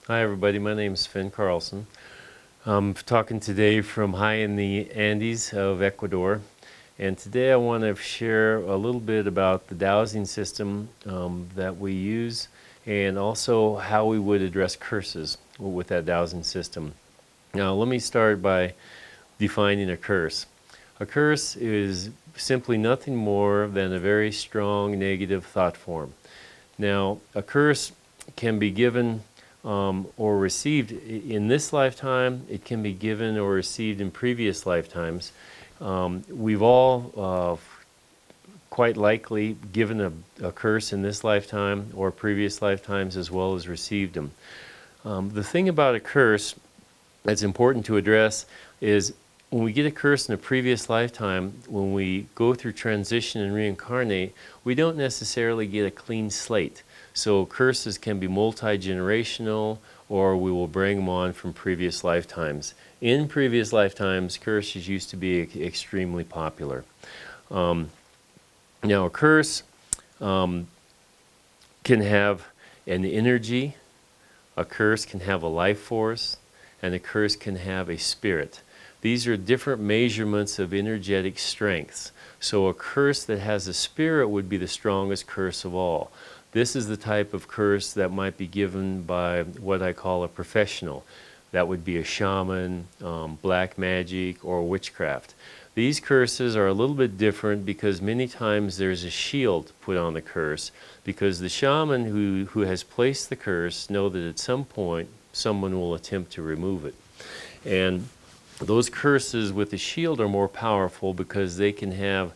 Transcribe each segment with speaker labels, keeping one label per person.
Speaker 1: Hi everybody, my name is Finn Carlson. I'm talking today from high in the Andes of Ecuador, and today I want to share a little bit about the dowsing system that we use and also how we would address curses with that dowsing system. Now let me start by defining a curse. A curse is simply nothing more than a very strong negative thought form. Now, a curse can be given or received in this lifetime. It can be given or received in previous lifetimes. We've all quite likely given a curse in this lifetime or previous lifetimes as well as received them. The thing about a curse that's important to address is when we get a curse in a previous lifetime, when we go through transition and reincarnate, we don't necessarily get a clean slate. So curses can be multi-generational, or we will bring them on from previous lifetimes. In previous lifetimes, curses used to be extremely popular. Now a curse can have an energy, a curse can have a life force, and a curse can have a spirit. These are different measurements of energetic strengths. So a curse that has a spirit would be the strongest curse of all. This is the type of curse that might be given by what I call a professional. That would be a shaman, black magic, or witchcraft. These curses are a little bit different because many times there's a shield put on the curse because the shaman who has placed the curse know that at some point someone will attempt to remove it. And those curses with the shield are more powerful because they can have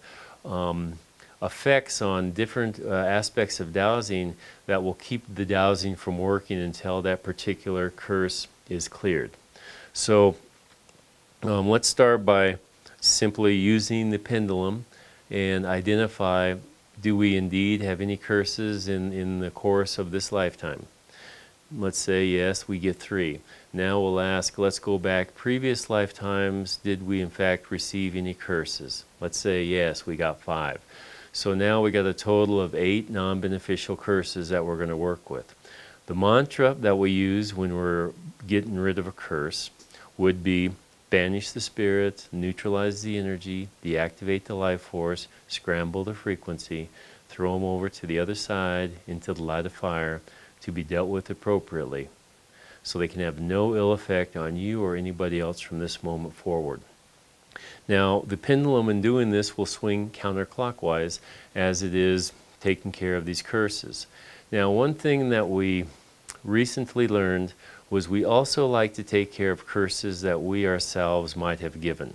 Speaker 1: effects on different aspects of dowsing that will keep the dowsing from working until that particular curse is cleared. So let's start by simply using the pendulum and identify, do we indeed have any curses in the course of this lifetime? Let's say yes, we get 3. Now we'll ask, let's go back previous lifetimes, did we in fact receive any curses? Let's say yes, we got 5. So now we got a total of 8 non-beneficial curses that we're going to work with. The mantra that we use when we're getting rid of a curse would be banish the spirit, neutralize the energy, deactivate the life force, scramble the frequency, throw them over to the other side into the light of fire to be dealt with appropriately so they can have no ill effect on you or anybody else from this moment forward. Now, the pendulum in doing this will swing counterclockwise as it is taking care of these curses. Now, one thing that we recently learned was we also like to take care of curses that we ourselves might have given,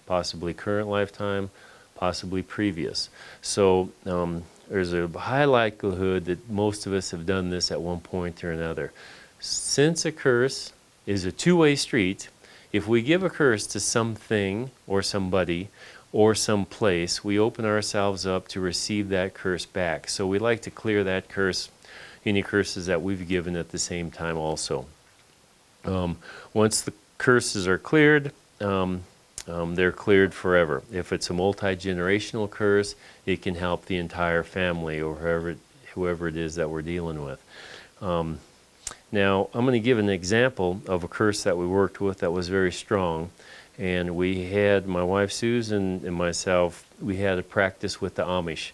Speaker 1: possibly current lifetime, possibly previous. So there's a high likelihood that most of us have done this at one point or another. Since a curse is a two-way street, if we give a curse to something or somebody or some place, we open ourselves up to receive that curse back. So we like to clear that curse, any curses that we've given at the same time also. Once the curses are cleared, they're cleared forever. If it's a multi-generational curse, it can help the entire family or whoever it is that we're dealing with. Now, I'm going to give an example of a curse that we worked with that was very strong. And we had, my wife Susan and myself, we had a practice with the Amish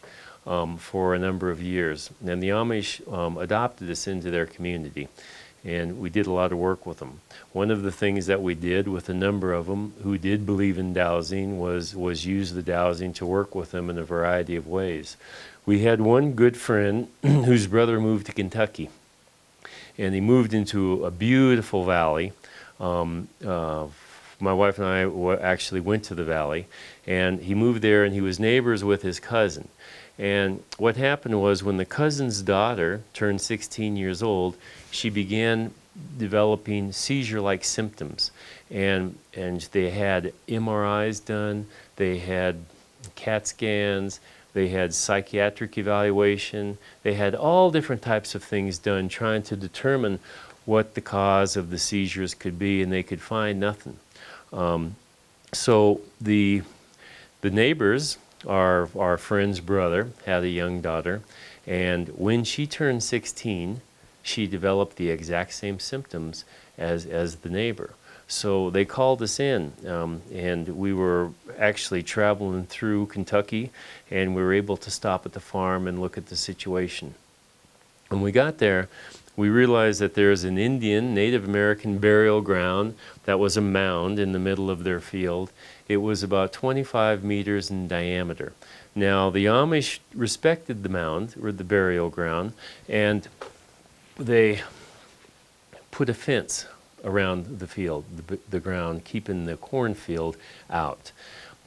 Speaker 1: for a number of years. And the Amish adopted us into their community. And we did a lot of work with them. One of the things that we did with a number of them who did believe in dowsing was use the dowsing to work with them in a variety of ways. We had one good friend whose brother moved to Kentucky. And he moved into a beautiful valley. My wife and I actually went to the valley. And he moved there and he was neighbors with his cousin. And what happened was when the cousin's daughter turned 16 years old, she began developing seizure-like symptoms. And they had MRIs done, they had CAT scans, they had psychiatric evaluation, they had all different types of things done trying to determine what the cause of the seizures could be, and they could find nothing. So the neighbors, our friend's brother, had a young daughter, and when she turned 16, she developed the exact same symptoms as the neighbor. So they called us in, and we were actually traveling through Kentucky, and we were able to stop at the farm and look at the situation. When we got there, we realized that there's an Indian, Native American burial ground that was a mound in the middle of their field. It was about 25 meters in diameter. Now, the Amish respected the mound, or the burial ground, and they put a fence around the field, the ground, keeping the cornfield out.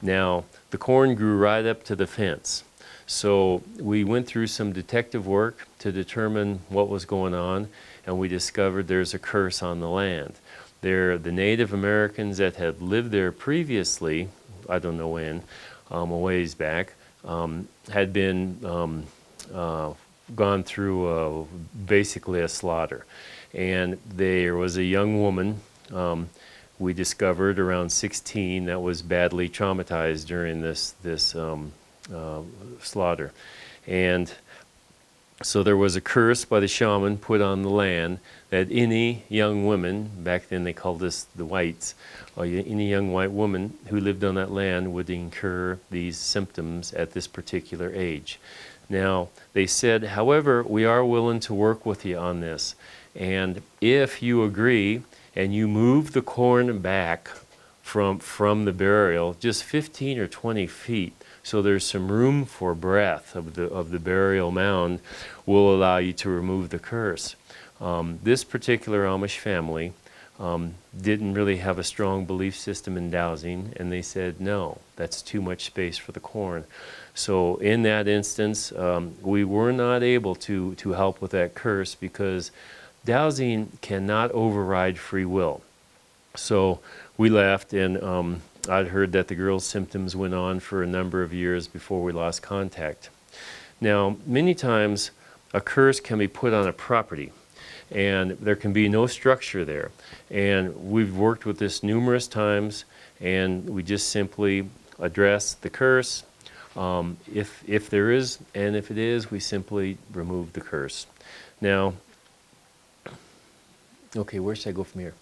Speaker 1: Now, the corn grew right up to the fence. So we went through some detective work to determine what was going on, and we discovered there's a curse on the land. The Native Americans that had lived there previously, I don't know when, a ways back, had been gone through basically a slaughter. And there was a young woman we discovered around 16 that was badly traumatized during this slaughter. And so there was a curse by the shaman put on the land that any young woman, back then they called us the whites, or any young white woman who lived on that land would incur these symptoms at this particular age. Now, they said, however, we are willing to work with you on this. And if you agree and you move the corn back from the burial just 15 or 20 feet, so there's some room for breath of the burial mound, will allow you to remove the curse. This particular Amish family didn't really have a strong belief system in dowsing, and they said, no, that's too much space for the corn. So in that instance, we were not able to help with that curse because dowsing cannot override free will. So we left, and I'd heard that the girl's symptoms went on for a number of years before we lost contact. Now, many times a curse can be put on a property, and there can be no structure there. And we've worked with this numerous times, and we just simply address the curse. If there is, and if it is, we simply remove the curse. Now, okay, where should I go from here?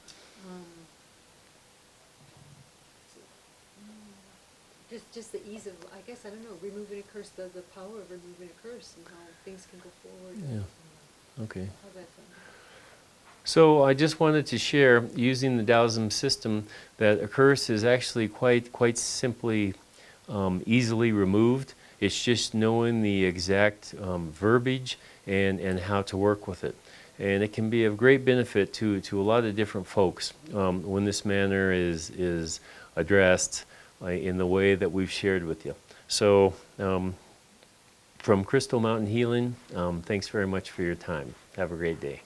Speaker 2: Just the ease of, I guess, I don't know, removing a curse, the power of removing a curse and how things can go forward.
Speaker 1: Yeah. Okay.
Speaker 2: How that
Speaker 1: So I just wanted to share, using the Taoism system, that a curse is actually quite simply easily removed. It's just knowing the exact verbiage and how to work with it. And it can be of great benefit to a lot of different folks when this manner is addressed in the way that we've shared with you. So from Crystal Mountain Healing, thanks very much for your time. Have a great day.